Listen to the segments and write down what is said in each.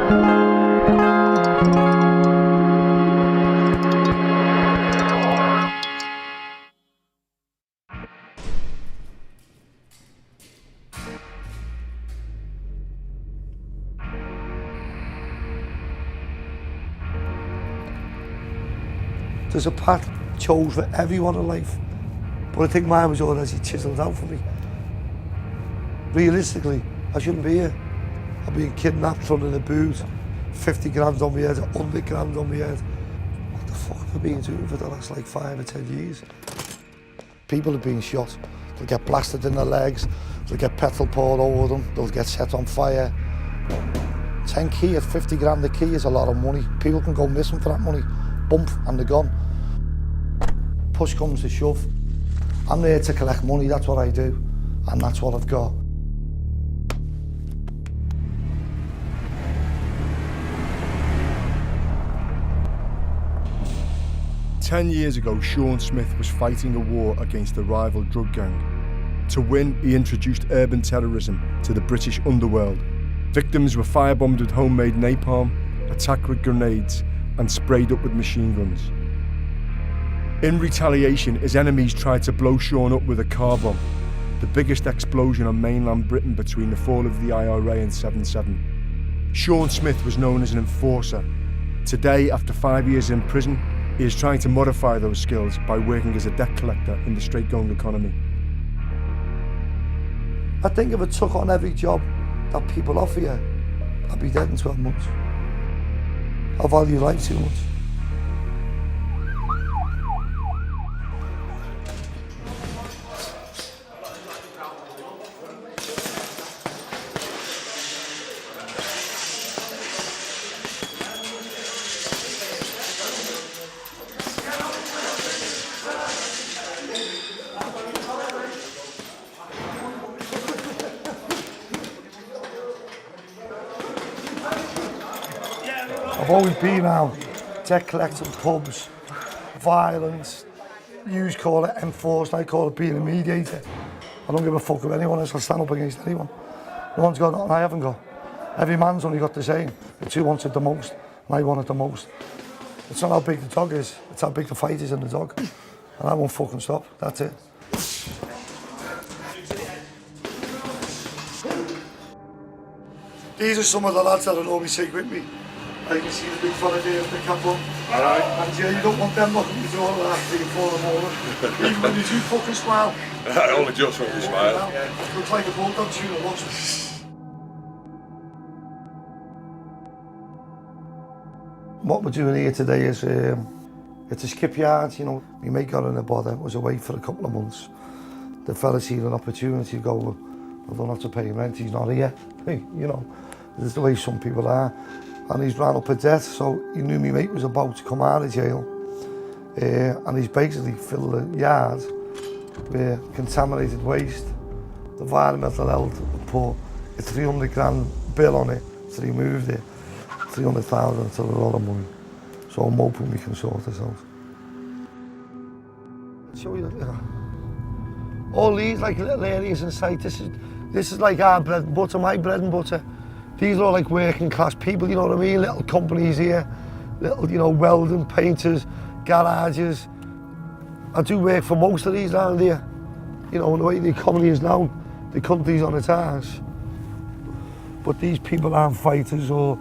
There's a path chose for everyone in life, but I think mine was already chiselled out for me. Realistically, I shouldn't be here. I've been kidnapped, thrown in a boot, 50 grand on my head, 100 grand on my head. What the fuck have I been doing for the last like 5 or 10 years? People have been shot. They'll get blasted in their legs, they'll get petrol poured over them, they'll get set on fire. 10 key at 50 grand a key is a lot of money. People can go missing for that money. Bump and they're gone. Push comes to shove. I'm there to collect money, that's what I do, and that's what I've got. Ten years ago, Sean Smith was fighting a war against a rival drug gang. To win, he introduced urban terrorism to the British underworld. Victims were firebombed with homemade napalm, attacked with grenades, and sprayed up with machine guns. In retaliation, his enemies tried to blow Sean up with a car bomb, the biggest explosion on mainland Britain between the fall of the IRA and 7/7. Sean Smith was known as an enforcer. Today, after 5 years in prison, he is trying to modify those skills by working as a debt collector in the straight-going economy. I think if I took on every job that people offer you, I'd be dead in 12 months. I value life too much. I've always been out, debt collecting, pubs, violence. You call it enforced, I call it being a mediator. I don't give a fuck if anyone else will stand up against anyone. No one's got nothing I haven't got. Every man's only got the same. The two wants it the most, and I want it the most. It's not how big the dog is, it's how big the fight is in the dog. And I won't fucking stop, that's it. These are some of the lads that I normally take with me. I can see the big fella there with the cap on. Alright. And yeah, you don't want them looking at you all at 3 or 4 in the morning. Even when you do fucking smile. I only just want to smile. Yeah. Looks like a bulldog tune at once. What we're doing here today is, it's a skipyard, you know. My mate got in a bother, was away for a couple of months. The fella's seen an opportunity to go, well, I don't have to pay rent, he's not here. Hey, you know, this is the way some people are. And he's ran up a debt, so he knew my mate was about to come out of jail. And he's basically filled the yard with contaminated waste. The environmental health put a 300 grand bill on it to remove it. 300,000, it's a lot of money. So I'm hoping we can sort this out. Show you that, all these like little areas in sight, this is like our bread and butter, my bread and butter. These are all like working class people, you know what I mean? Little companies here, little, you know, welding, painters, garages. I do work for most of these around here. You know, the way the economy is now, the country's on its arse. But these people aren't fighters, or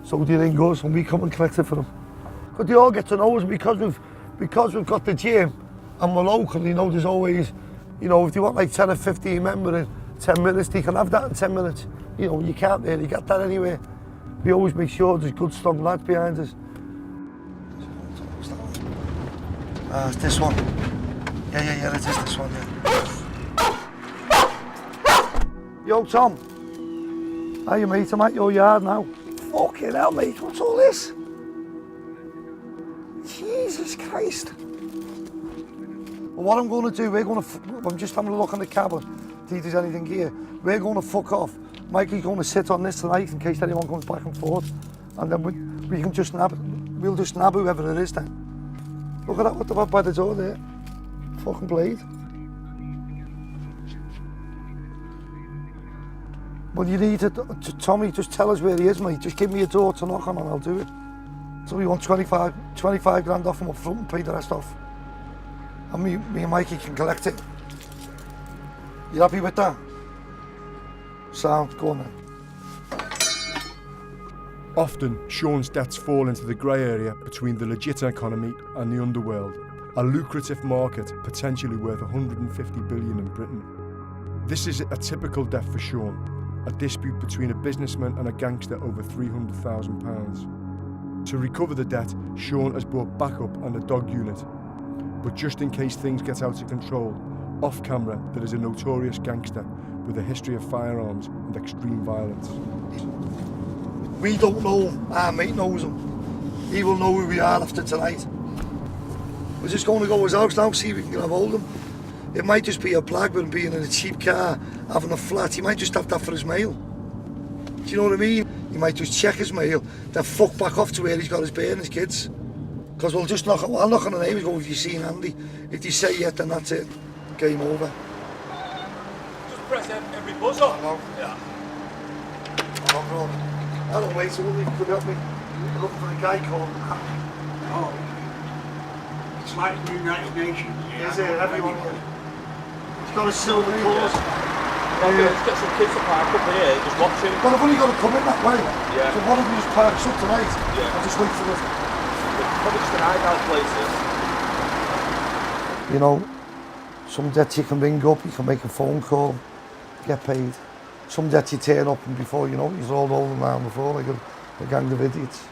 so they ring us and we come and collect it for them. But they all get to know us because we've got the gym and we're local, you know, there's always, you know, if you want like 10 or 15 members in 10 minutes, they can have that in 10 minutes. You know, you can't really get that anywhere. We always make sure there's good, strong lads behind us. It's this one. Yeah, it is this one, yeah. Yo, Tom. How you, mate? I'm at your yard now. Fucking hell, mate, what's all this? Jesus Christ. Well, what I'm going to do, I'm just having a look on the cabin, see if there's anything here. We're going to fuck off. Mikey's going to sit on this tonight in case anyone comes back and forth. And then we can just nab it. We'll just nab whoever it is then. Look at that, what the by the door there. Fucking blade. Well, you need to, Tommy, just tell us where he is, mate. Just give me a door to knock on and I'll do it. So we want 25 grand off him up front and pay the rest off. And me and Mikey can collect it. You happy with that? Sound, go on then. Often, Sean's debts fall into the grey area between the legit economy and the underworld, a lucrative market potentially worth 150 billion in Britain. This is a typical debt for Sean, a dispute between a businessman and a gangster over £300,000. To recover the debt, Sean has brought backup and a dog unit. But just in case things get out of control, off camera there is a notorious gangster with a history of firearms and extreme violence. We don't know him, our mate knows him. He will know who we are after tonight. We're just going to go to his house now, see if we can get hold of him. It might just be a Blackburn being in a cheap car, having a flat. He might just have that for his mail. Do you know what I mean? He might just check his mail, then fuck back off to where he's got his bear and his kids. Because we'll just knock on, I'll knock on the name and go, have you seen Andy? If they say yet, then that's it. Game over. Just press every buzzer. No. Yeah. Oh, bro. I don't wait, so you could help me. I'm looking for a guy called Oh, it's like the United Nations. Is it? Everyone. He's got a silver colours. Okay, let's get some kids to park up here, just watch him. Well, I've only got to come in that way. Yeah. So what if we just park up tonight? Yeah. I'll just wait for it. Probably just an hideout places. You know, some debts you can ring up, you can make a phone call, get paid. Some debts you turn up and before you know it, you're all rolling around before like a gang of idiots.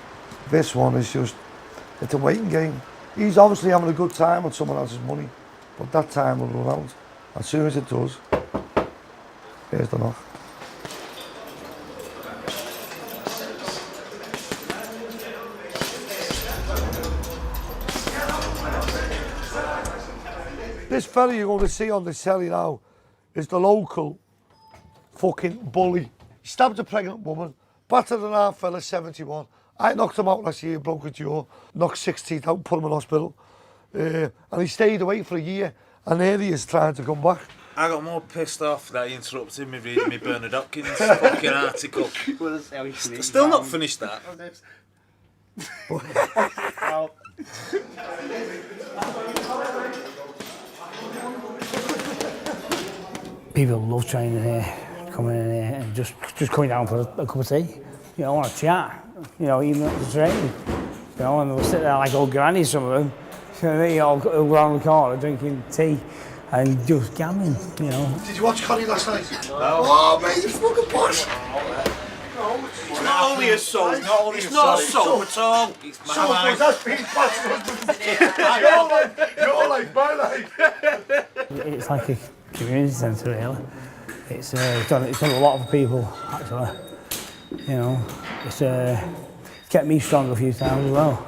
This one is just, it's a waiting game. He's obviously having a good time with someone else's money, but that time will run out. As soon as it does, here's the knock. This fella you're going to see on the telly now is the local fucking bully. He stabbed a pregnant woman, battered an arm fella, 71. I knocked him out last year, broke a jaw, knocked 6 teeth out, put him in hospital. And he stayed away for a year, and here he is trying to come back. I got more pissed off that he interrupted me reading me Bernard Hopkins fucking article. Still not finished that. People love training here, coming in here and just coming down for a cup of tea. You know, want to chat. You know, even at the train. You know, and they'll sit there like old grannies, some of them. You know, they all go around the corner drinking tea and just gambling. You know. Did you watch Connie last night? No. Oh, mate, it's fucking boss. It's not only a soap. It's not a soap at all. It's my life. That's being You're like my life. It's like a community centre, really. It's done a lot for people, actually. You know, it's kept me strong a few times as well.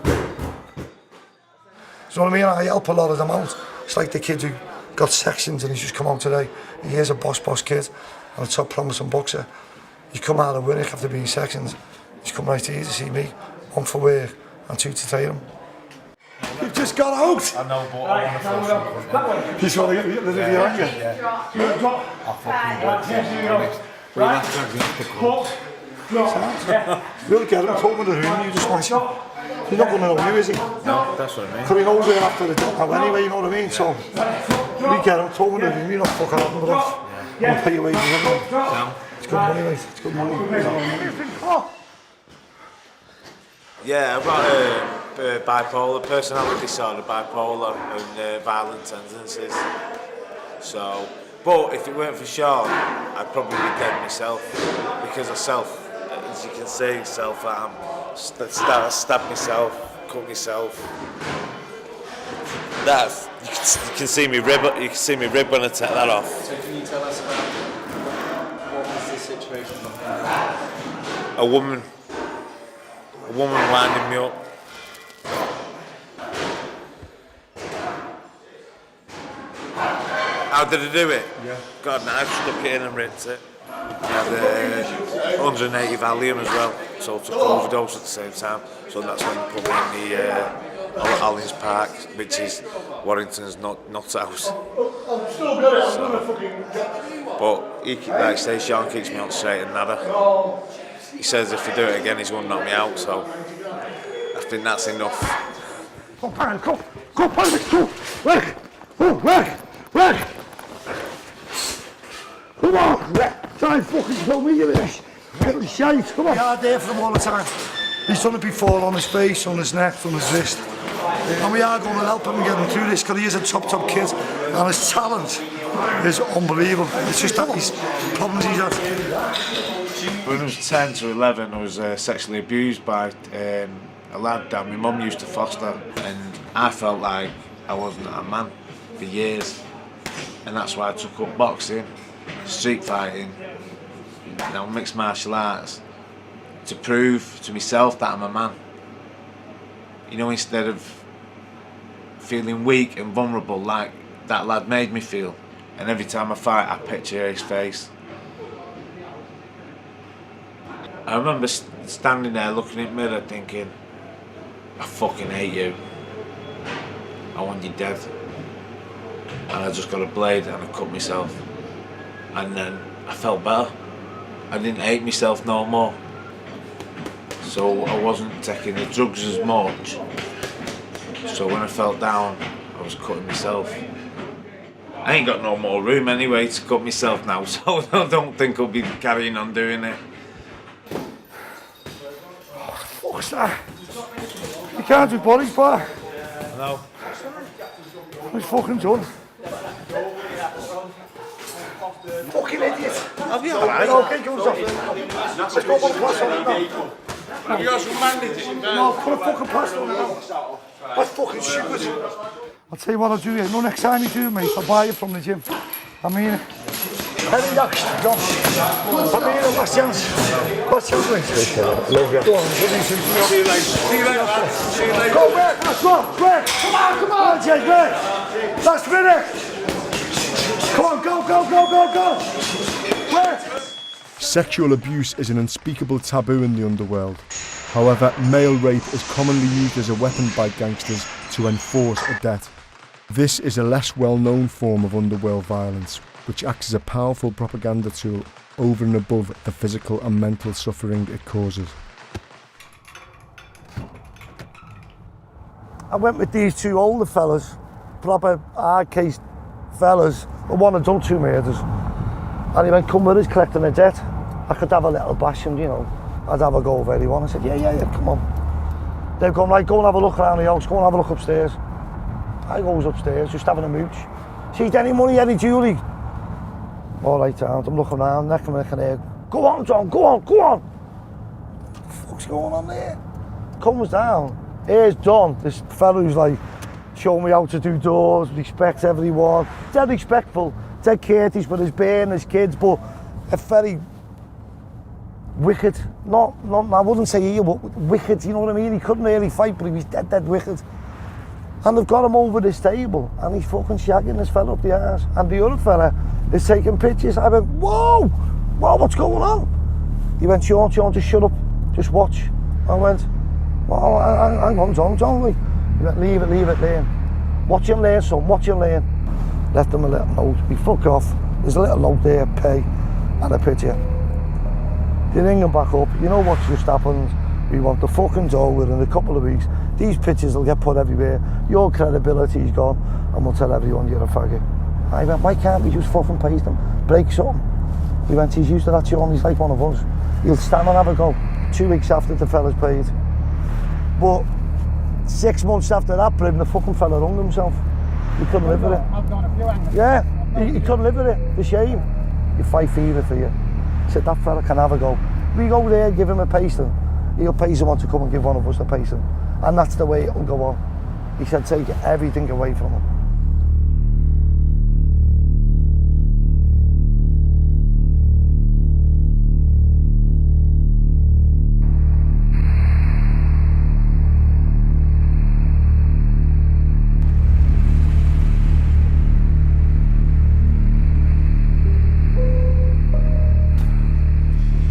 So what I mean, I help a lot of them out. It's like the kid who got sections and he's just come out today. He is a boss kid and a top promising boxer. You come out of work after being sections, he's come right here to see me, 1 for work and 2 to train him. You've just got out! I know, but I want to feel something. You just want to get rid of your anger? We'll get him, put him in the room, you just smash him. He's not going to know you, is he? No, that's what I mean. Because he knows we're after the dough anyway, you know what I mean? So, we get him, put him in the room, you're not fucking up with us. We'll pay your wages anyway. It's good money, mate, it's good money. Yeah, I've got bipolar, personality disorder, bipolar and violent tendencies. So, but if it weren't for Sean, I'd probably be dead myself because of as you can see, self-harm. Stab myself, cut myself. That's you can see me rib. You can see me rib when I take that off. So can you tell us about what was the situation? A woman winding me up. How did I do it? Yeah. Got a knife, stuck it in and ripped it. Had 180 Valium as well, so I took overdose at the same time. So that's when they put me in the Allens Park, which is Warrington's not house. So, But like I say, Sean keeps me on straight and narrow. He says if I do it again, he's going to knock me out. So I think that's enough. Go, Barry, go, go, Barry, go, work, work. Come on, try and fucking kill me, you little shite, come on. We are there for him all the time. He's done it before on his face, on his neck, on his wrist. And we are going to help him and get him through this because he is a top kid and his talent is unbelievable. It's just that these problems he's had. When I was 10 to 11, I was sexually abused by a lad that my mum used to foster, and I felt like I wasn't a man for years, and that's why I took up boxing, street fighting, mixed martial arts, to prove to myself that I'm a man. Instead of feeling weak and vulnerable like that lad made me feel. And every time I fight, I picture his face. I remember standing there looking in the mirror thinking, I fucking hate you. I want you dead. And I just got a blade and I cut myself. And then I felt better. I didn't hate myself no more. So I wasn't taking the drugs as much. So when I fell down, I was cutting myself. I ain't got no more room anyway to cut myself now, so I don't think I'll be carrying on doing it. Fuck's that? You can't do body part. No. He's fucking done. Fucking idiot. I'll be alright. Okay, go on. Let's go on class on it now. Have you got some bandages? No, put a fucking plaster on it now. That's fucking stupid. I'll tell you what I'll do here. No, next time you do, mate, I'll buy you from the gym. I mean it. Any action, John. I mean it, last chance. Last chance, mate. Love you. Go on, see you later. See you later. See you later. Go, Greg. That's what. Greg. Come on, Jay, Greg. Last minute. Come on, go. Greg. Sexual abuse is an unspeakable taboo in the underworld. However, male rape is commonly used as a weapon by gangsters to enforce a debt. This is a less well-known form of underworld violence, which acts as a powerful propaganda tool over and above the physical and mental suffering it causes. I went with these two older fellas, proper hard-case fellas, the one had done 2 murders. And he went, come with us, collecting a debt. I could have a little bash him, I'd have a go if anyone. I said, yeah, come on. They've gone, right, go and have a look around the house, go and have a look upstairs. I goes upstairs, just having a mooch. See, any money, any jewellery? All right, I'm looking around, neck and neck. Go on, John, go on. What the fuck's going on there? Comes down, here's Don, this fellow who's like, showing me how to do doors, respects everyone, dead respectful, dead courteous with his bear and his kids, but a very wicked, not I wouldn't say evil, but wicked, you know what I mean? He couldn't really fight, but he was dead wicked. And they've got him over this table, and he's fucking shagging this fella up the arse. And the other fella is taking pictures. I went, whoa, what's going on? He went, Sean, just shut up, just watch. I went, well, hang on, John. He went, leave it there. Watch and learn, son, watch and learn. Left him a little note, he fuck off. There's a little note there, pay, and a picture. They ring him back up, you know what's just happened? We want the fucking dough within a couple of weeks. These pictures will get put everywhere. Your credibility's gone, and we'll tell everyone you're a faggot. I went, why can't we just fucking pay them? Break something. He went, he's used to that, Sean, he's like one of us. He'll stand and have a go. 2 weeks after the fella's paid. But 6 months after that, the fucking fella hung himself. He couldn't live with it. I've gone a few angles. Yeah, he couldn't live with it. The shame. You fight fever for you. Said that fella can have a go. We go there, give him a pasting. He'll pay someone to come and give one of us a pasting. And that's the way it'll go on. He said take everything away from him.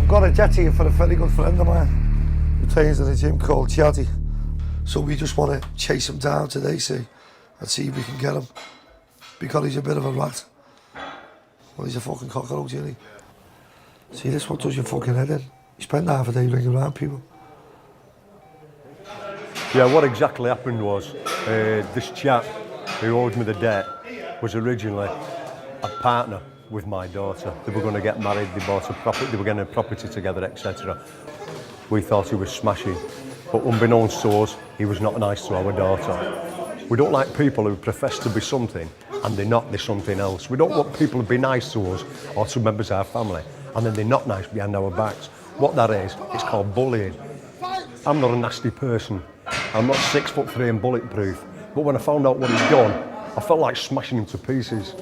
Got a jet here for a very good friend of mine who trains at a gym called Chatty. So we just want to chase him down today, see, and see if we can get him, because he's a bit of a rat. Well, he's a fucking cockroach, isn't he? See, this what does your fucking head in. You spend half a day ringing around people. Yeah, what exactly happened was, this chap who owed me the debt was originally a partner with my daughter. They were going to get married, they bought a property, they were getting a property together, etc. We thought he was smashing, but unbeknownst to us, he was not nice to our daughter. We don't like people who profess to be something and they're not, they're something else. We don't want people to be nice to us or to members of our family and then they're not nice behind our backs. What that is, it's called bullying. I'm not a nasty person. I'm not 6'3" and bulletproof, but when I found out what he'd done, I felt like smashing him to pieces.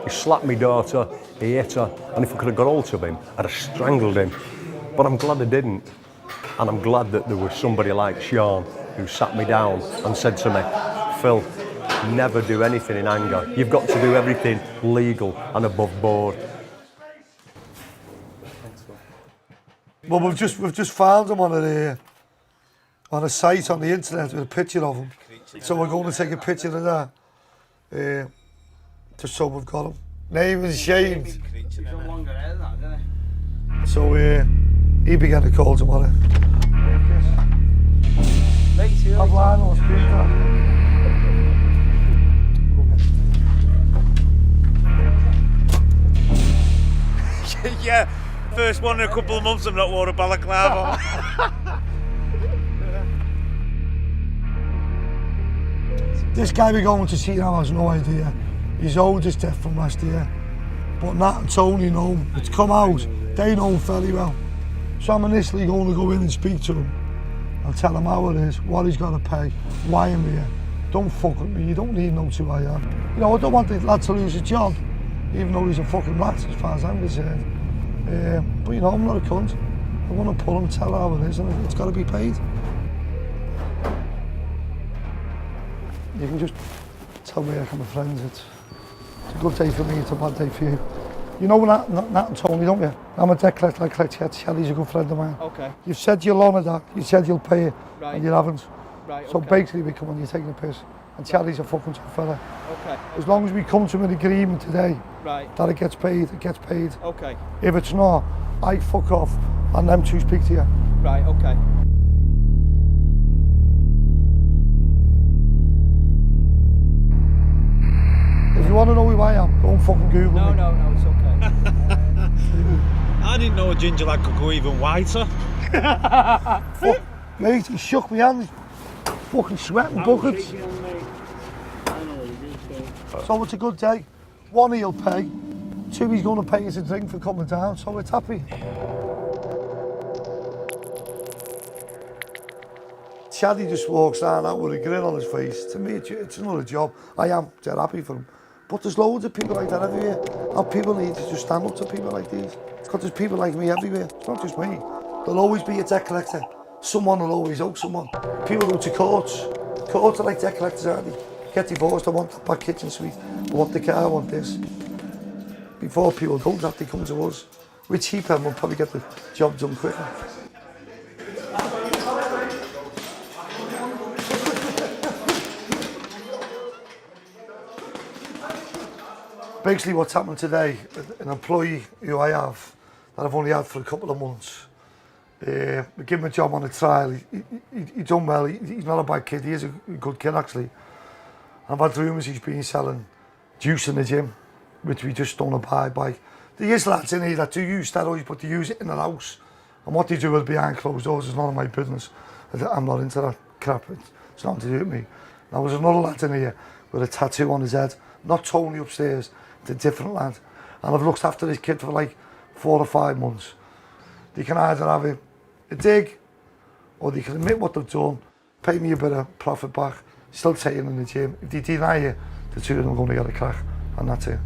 He slapped my daughter, he hit her, and if I could have got hold of him, I'd have strangled him. But I'm glad I didn't. And I'm glad that there was somebody like Sean who sat me down and said to me, Phil, never do anything in anger. You've got to do everything legal and above board. Well, we've just found him on a site on the internet with a picture of him. So we're going to take a picture of that. Just so we've got him. Name is shamed. So he began to call tomorrow. I've lied on Yeah, first one in a couple of months I've not worn a balaclava. This guy we're going to see now has no idea. He's owed his death from last year. But Nat and Tony know him. It's come out. They know him fairly well. So I'm initially going to go in and speak to him. I'll tell him how it is, what he's got to pay, why I'm here. Don't fuck with me, you don't need to know who I am. You know, I don't want the lad to lose his job, even though he's a fucking rat as far as I'm concerned. But you know, I'm not a cunt. I want to pull him, tell her how it is, and it's got to be paid. You can just tell me I'm a friend. It's a good day for me, it's a bad day for you. You know Nat and Tony, don't you? I'm a debt collector, I collect checks. Shelly's a good friend of mine. Okay. You've said you'll honour that, you said you'll pay it, Right. and you haven't. Right, So okay. basically we come on, you're taking a piss. And Charlie's a fucking tough fella. Okay. As long as we come to an agreement today Right. that it gets paid, it gets paid. Okay. If it's not, I fuck off and them two speak to you. Right, okay. If you want to know who I am, go and fucking Google No, me. no, it's okay. I didn't know a ginger lad could go even whiter. Fuck, mate, he shook me hand. Fucking sweating buckets. So it's a good day. One, he'll pay. Two, he's going to pay us a drink for coming down, so it's happy. Chaddy just walks down out with a grin on his face. To me, it's another job. I am dead happy for him. But there's loads of people like that everywhere. And people need to just stand up to people like these. Because there's people like me everywhere. It's not just me. There'll always be a debt collector. Someone will always owe someone. People go to courts. Courts are like debt collectors, aren't they? Get divorced, I want that back kitchen suite. I want the car, I want this. Before people go that, they come to us. We're cheaper and we'll probably get the job done quicker. Basically what's happened today, an employee who I have, that I've only had for a couple of months, we give him a job on a trial. He's done well, he's not a bad kid, he is a good kid actually. I've had rumours he's been selling juice in the gym, which we just don't abide by. There is lads in here that do use steroids, but they use it in their house. And what they do is behind closed doors is none of my business. I'm not into that crap, it's nothing to do with me. Now there's another lad in here with a tattoo on his head, not Tony upstairs, it's a different lad. And I've looked after this kid for like 4 or 5 months. They can either have a dig, or they can admit what they've done, pay me a bit of profit back, still taking in the gym. If they deny you, the two of them are going to get a crack, and that's it.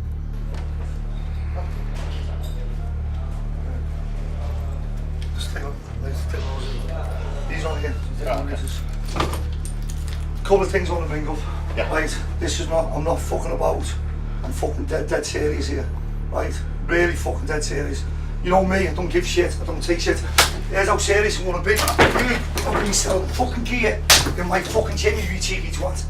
These on here. Couple of things I want to bring up. Yeah. Right, this is not, I'm not fucking about. I'm fucking dead serious here. Right, really fucking dead serious. You know me, I don't give shit, I don't take shit. Here's how serious I'm gonna be. I'm being selling fucking gear in my fucking gym, you cheeky twat.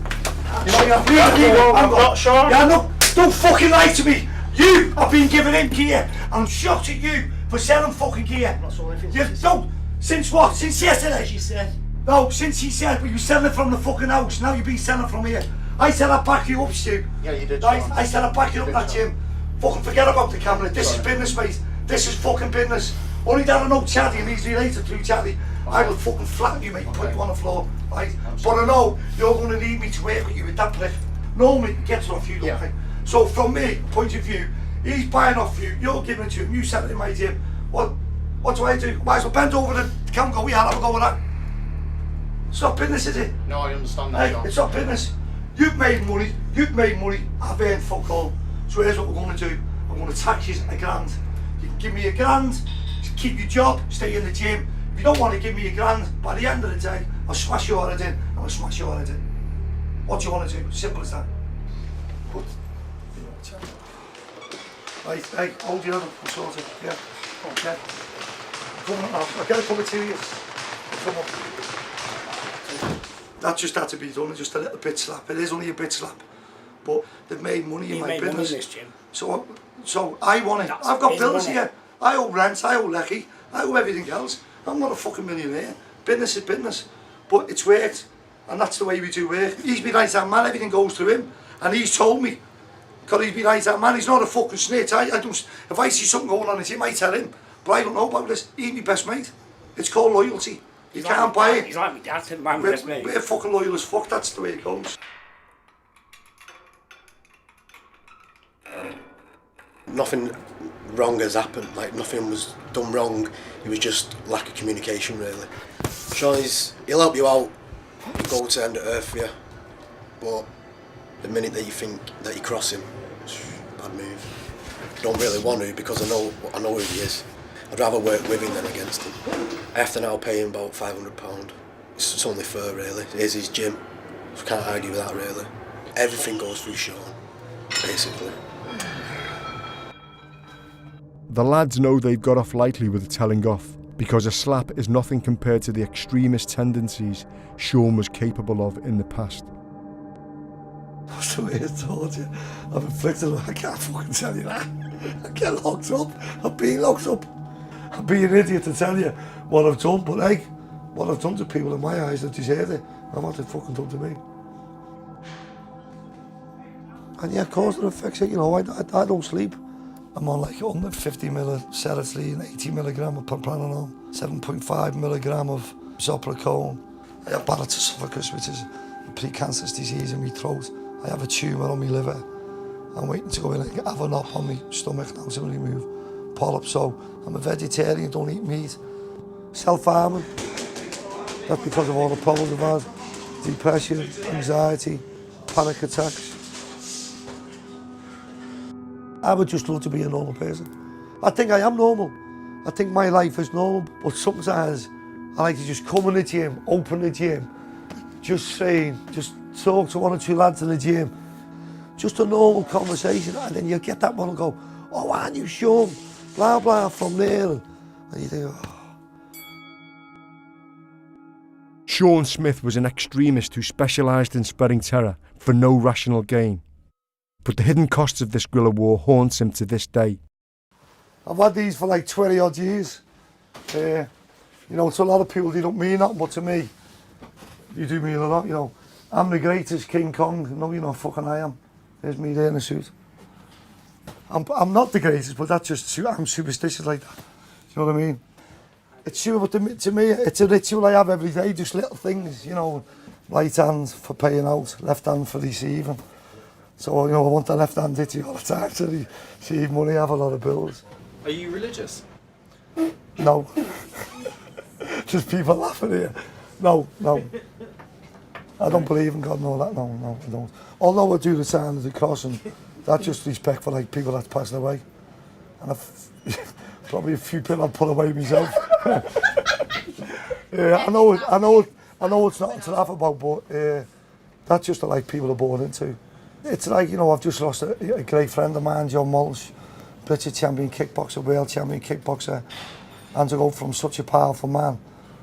You know, I'm not sure. Yeah, no, don't fucking lie to me. You have been giving him gear. I'm shocked at you for selling fucking gear. That's all anything. You don't. Since what? Since yesterday? She said. No, since he said, but you selling it from the fucking house. Now you've been selling from here. I said I'd back you up, Stu. Yeah, you did. I said I'd back you up that gym. Fucking forget about the camera. This is business, mate. This is fucking business. Only that I know Chatty and he's related through Chatty. I will fucking flatten you, mate, and put you on the floor. Right? But I know you're going to need me to work with you with that prick. Normally it gets off you, don't it? So from me, point of view, he's buying off you, you're giving it to him, you sell it in my gym. What do I do? Might as well bend over the camera and go, have a go with that. It's not business, is it? No, I understand that, John. It's not business. You've made money, I've earned fuck all. So here's what we're going to do. I'm going to tax you £1,000. You can give me £1,000 to keep your job, stay in the gym. If you don't want to give me £1,000, by the end of the day, I'll smash your head in, and I'll smash your head in. What do you want to do? Simple as that. Good. Right, hey, hold your hand, we'll sort it. Yeah, okay. Come on, I'll get a couple of tears. Come on. That just had to be done, just a little bit slap. It is only a bit slap. But they've made money in my business. Money in this gym. So I want it. I've got bills here. I owe rent, I owe lecky, I owe everything else. I'm not a fucking millionaire. Business is business. But it's worked. And that's the way we do work. He's my right hand man, everything goes through him. And he's told me. Because he's my right hand man, he's not a fucking snitch. I don't, if I see something going on in the gym, I tell him. But I don't know about this. He's my best mate. It's called loyalty. You can't buy it. He's like my dad, my best mate. We're fucking loyal as fuck, that's the way it goes. Nothing wrong has happened, like nothing was done wrong, it was just lack of communication really. Sean, he'll help you out, go to the end of earth for you, but the minute that you think that you cross him, it's a bad move. I don't really want to because I know who he is. I'd rather work with him than against him. I have to now pay him about £500. It's only fair really, it is his gym, so I can't argue with that really. Everything goes through Sean, basically. The lads know they've got off lightly with the telling off, because a slap is nothing compared to the extremist tendencies Sean was capable of in the past. That's the way I told you. I've inflicted, I can't fucking tell you that. I get locked up. I've been locked up. I'd be an idiot to tell you what I've done, but like, what I've done to people in my eyes that deserve it, and what they've fucking done to me. And yeah, of course it affects it, you know, I don't sleep. I'm on like 150 ml of serotolin, 80 milligram of propranolol, 7.5 milligram of zopiclone. I have Barrett's esophagus, which is a precancerous disease in my throat. I have a tumour on my liver. I'm waiting to go in and have an op on my stomach now to remove polyps. So I'm a vegetarian, don't eat meat. Self-harming. That's because of all the problems I've had. Depression, anxiety, panic attacks. I would just love to be a normal person. I think I am normal. I think my life is normal, but sometimes I like to just come in the gym, open the gym, just talk to one or two lads in the gym, just a normal conversation, and then you get that one and go, oh, aren't you Sean? Blah, blah, from there. And you think, oh. Sean Smith was an extremist who specialised in spreading terror for no rational gain. But the hidden costs of this guerrilla war haunts him to this day. I've had these for like 20 odd years. You know, to a lot of people they don't mean that, but to me, you do mean a lot, you know. I'm the greatest King Kong. No, you know, fucking I am. There's me there in a suit. I'm not the greatest, but that's just, I'm superstitious like that. You know what I mean? It's true, but to me, it's a ritual I have every day, just little things, you know. Right hand for paying out, left hand for receiving. So, you know, I want the left hand itchy all the time to receive money, I have a lot of bills. Are you religious? No. Just people laughing here. No. I don't believe in God and all that, no, I don't. Although I do the sign of the cross, and that's just respect for like people that's passed away. And probably a few people I'd put away myself. Yeah, I know it's nothing to laugh about, but that's just like people are born into. It's like, you know, I've just lost a great friend of mine, John Walsh, British champion kickboxer, world champion kickboxer, and to go from such a powerful man.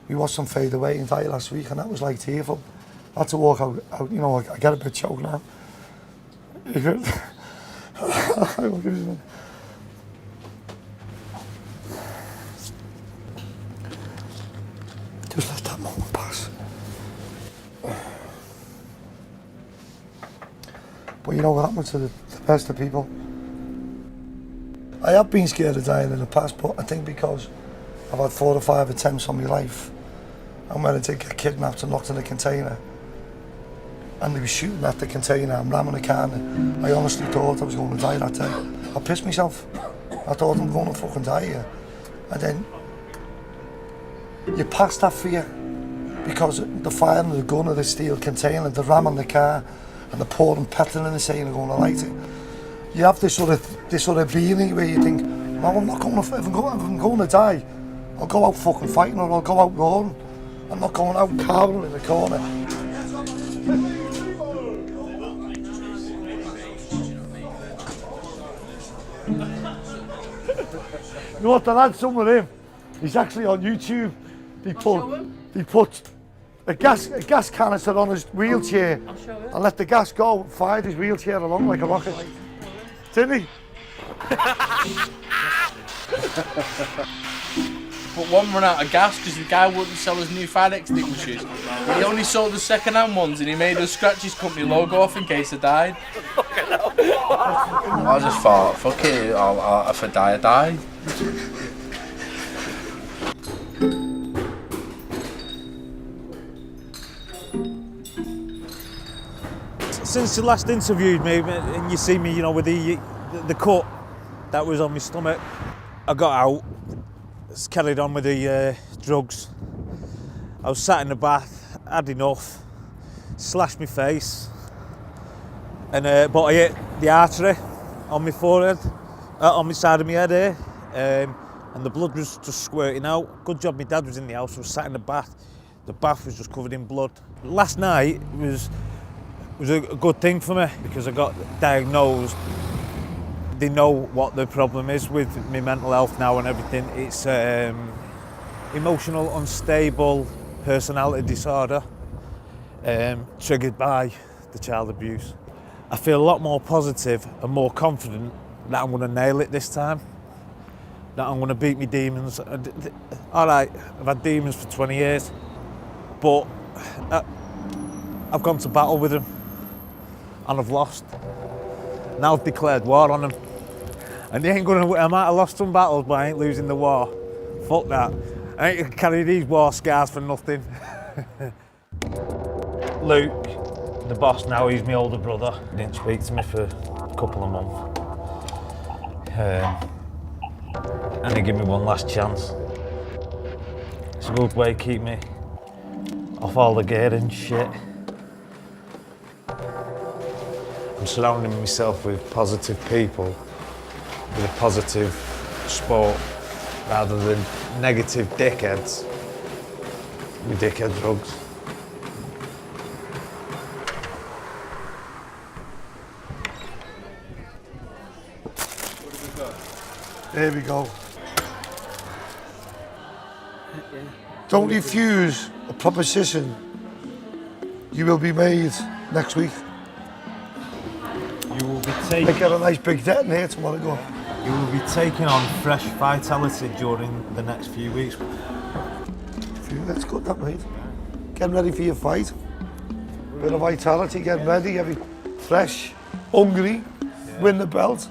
We watched him fade away and die last week, and that was like tearful. I had to walk out, you know, I get a bit choked now. I won't give you a minute. Just let that moment pass. But you know what happened to the best of people? I have been scared of dying in the past, but I think because I've had 4 or 5 attempts on my life, and when I did get kidnapped and locked in a container, and they were shooting at the container and ramming the car, I honestly thought I was going to die that day. I pissed myself. I thought I'm going to fucking die here. And then you pass that fear because the firing of the gun of the steel container, the ramming the car, and the pouring petrol in the saying they're going to light it. You have this sort of feeling where you think, no, I'm not going to, if I'm going to die, I'll go out fucking fighting or I'll go out roaring. I'm not going out cowering in the corner. You know what, the lad, some of him, he's actually on YouTube. They put a gas canister on his wheelchair and let the gas go, fired his wheelchair along like a rocket. Didn't he? But one ran out of gas because the guy wouldn't sell his new fire extinguishers. He only sold the second-hand ones and he made us scratch his company logo off in case I died. I just thought, fuck it, if I die, I die. Since you last interviewed me and you see me, you know, with the cut that was on my stomach, I got out, carried on with the drugs. I was sat in the bath, had enough, slashed my face, and but I hit the artery on my forehead, on my side of my head here, and the blood was just squirting out. Good job my dad was in the house. I was sat in the bath. The bath was just covered in blood. Last night was a good thing for me because I got diagnosed. They know what the problem is with my mental health now and everything. It's emotional unstable personality disorder triggered by the child abuse. I feel a lot more positive and more confident that I'm going to nail it this time, that I'm going to beat my demons. All right, I've had demons for 20 years, but I've gone to battle with them and I've lost. Now I've declared war on them. And they ain't gonna, I might have lost some battles, but I ain't losing the war. Fuck that. I ain't gonna carry these war scars for nothing. Luke, the boss now, he's my older brother. He didn't speak to me for a couple of months. And he gave me one last chance. It's a good way to keep me off all the gear and shit. I'm surrounding myself with positive people, with a positive sport, rather than negative dickheads with dickhead drugs. There we go. Don't refuse a proposition. You will be made next week. You will be taking. Make it a nice big detonator tomorrow. Go. You will be taking on fresh vitality during the next few weeks. That's good, that mate. Getting ready for your fight. Bit of vitality, getting ready, getting fresh, hungry, win the belt.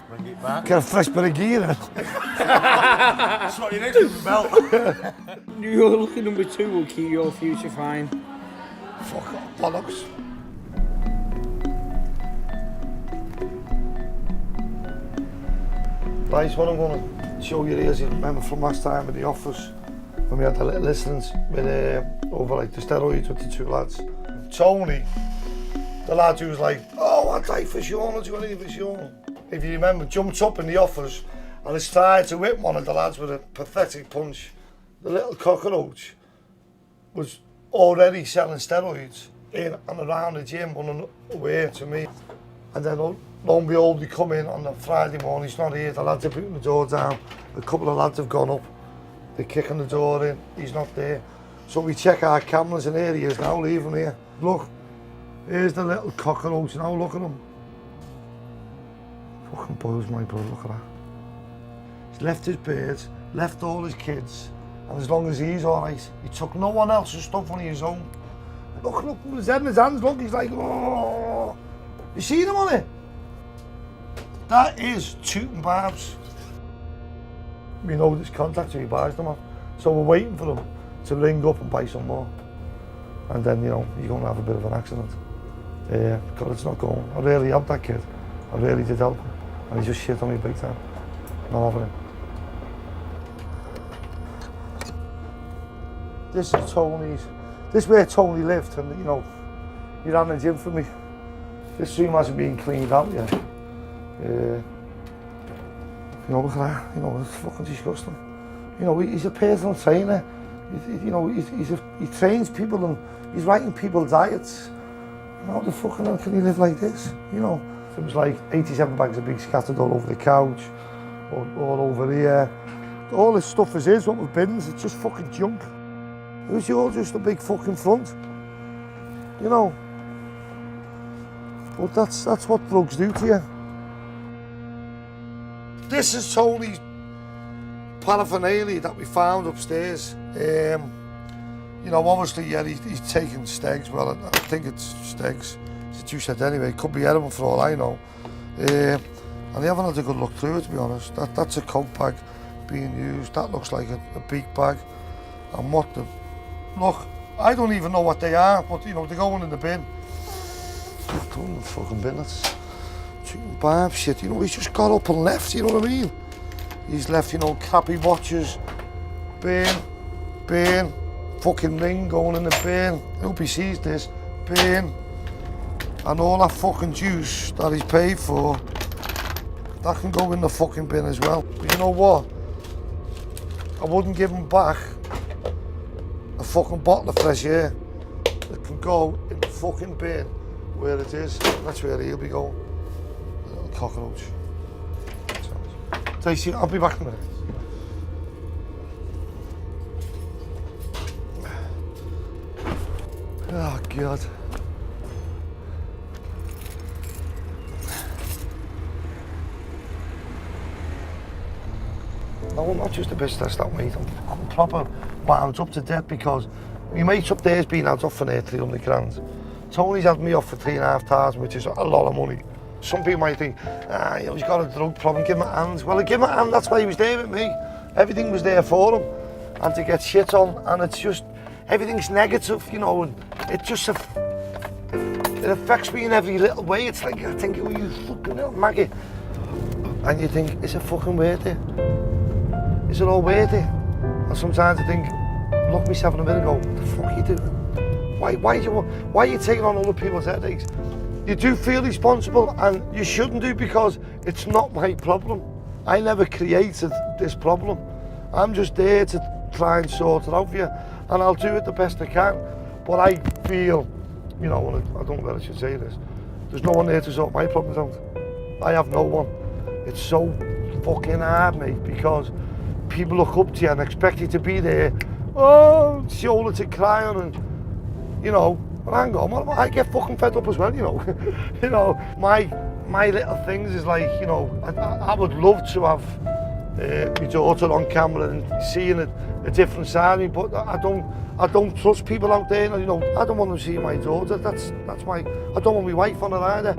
Bring it back. Get a fresh bit of gear in. That's what you need to the belt. Your lucky number 2 will keep your future fine. Fuck off, bollocks. Right, what I'm going to show you is, you remember from last time in the office when we had the little listings with over like the steroids with the 2 lads. Tony, the lad who was like, oh, I'd die for Sean, I'll do anything for Sean. If you remember, jumped up in the office and has tried to whip one of the lads with a pathetic punch. The little cockroach was already selling steroids in and around the gym, unaware to me. And then lo and behold, we come in on the Friday morning, he's not here, the lads are putting the door down, a couple of lads have gone up, they're kicking the door in, he's not there. So we check our cameras and here he is now, leave him here. Look, here's the little cockroach now, look at him. Fucking boils my blood, look at that. He's left his birds, left all his kids, and as long as he's alright, he took no one else's stuff on his own. Look, his head in his hands, look, he's like, oh. You see them on it? That is tooting barbs. We know this contact, so he buys them off. So we're waiting for them to ring up and buy some more. And then, you know, you're going to have a bit of an accident. God, it's not going. I really helped that kid. I really did help him. And he just shit on me big time. Not having him. This is Tony's. This is where Tony lived, and you know, he ran the gym for me. This room hasn't been cleaned out yet. You know, look at that. You know, it's fucking disgusting. You know, he's a personal trainer. You know, he trains people and he's writing people diets. How the fucking hell can he live like this? You know, it was like 87 bags of beef scattered all over the couch, all over here. All this stuff is his, what with bins, it's just fucking junk. It was all just a big fucking front. You know. But that's what drugs do to you. This is Tony's paraphernalia that we found upstairs. You know, obviously, yeah, he's taking stegs. Well, I think it's stegs. It's what you said anyway. It could be heroin for all I know. And they haven't had a good look through it, to be honest. That's a coat bag being used. That looks like a beak bag. And what the... Look, I don't even know what they are, but, you know, they're going in the bin. Throw in the fucking bin, that's... Barb shit, you know, he's just got up and left, you know what I mean? He's left, you know, crappy watches, bin, fucking ring going in the bin. I hope he sees this, bin. And all that fucking juice that he's paid for, that can go in the fucking bin as well. But you know what? I wouldn't give him back a fucking bottle of fresh air. It can go in the fucking bin where it is. That's where he'll be going. A little cockroach. Tracy, I'll be back in a minute. Oh God. No, I'm not just a business that way. I'm proper wound up to death because my mate up there's been out off for near 300 grand. Tony's had me off for 3,500, which is a lot of money. Some people might think, you know, he's got a drug problem, give him a hand. Well, I give him a hand, that's why he was there with me. Everything was there for him. And to get shit on, and it's just, everything's negative, you know, and it just, it affects me in every little way. It's like, I think, oh, you fucking little maggot. And you think, is it fucking worth it? Is it all worth it? And sometimes I think, look myself in the mirror and go, what the fuck are you doing? Why are you taking on other people's headaches? You do feel responsible, and you shouldn't do, because it's not my problem. I never created this problem. I'm just there to try and sort it out for you, and I'll do it the best I can. But I feel, you know, and I don't know whether I should say this, there's no one there to sort my problems out. I have no one. It's so fucking hard, mate, because people look up to you and expect you to be there, oh, shoulder to cry on, and, you know, and hang on, I get fucking fed up as well, you know. You know, my little things is like, you know, I would love to have my daughter on camera and seeing a different side of me, but I don't trust people out there, you know. I don't want them to see my daughter. That's my, I don't want my wife on it either.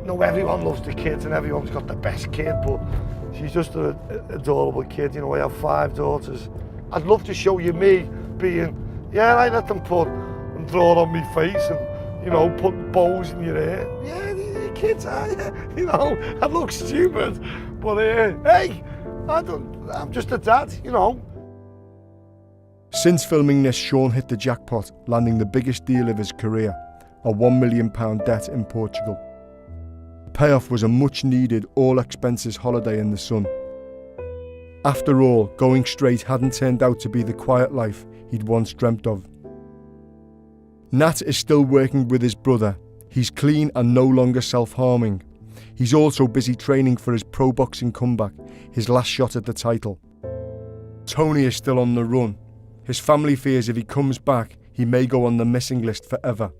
You know, everyone loves the kids and everyone's got the best kid, but she's just an adorable kid. You know, I have 5 daughters. I'd love to show you me being, yeah, I let them put and draw on my face and, you know, put bows in your hair. Yeah, your kids are, yeah. You know, I look stupid, but hey, I'm just a dad, you know. Since filming this, Sean hit the jackpot, landing the biggest deal of his career, a £1 million debt in Portugal. The payoff was a much-needed, all-expenses holiday in the sun. After all, going straight hadn't turned out to be the quiet life he'd once dreamt of. Nat is still working with his brother. He's clean and no longer self-harming. He's also busy training for his pro boxing comeback, his last shot at the title. Tony is still on the run. His family fears if he comes back, he may go on the missing list forever.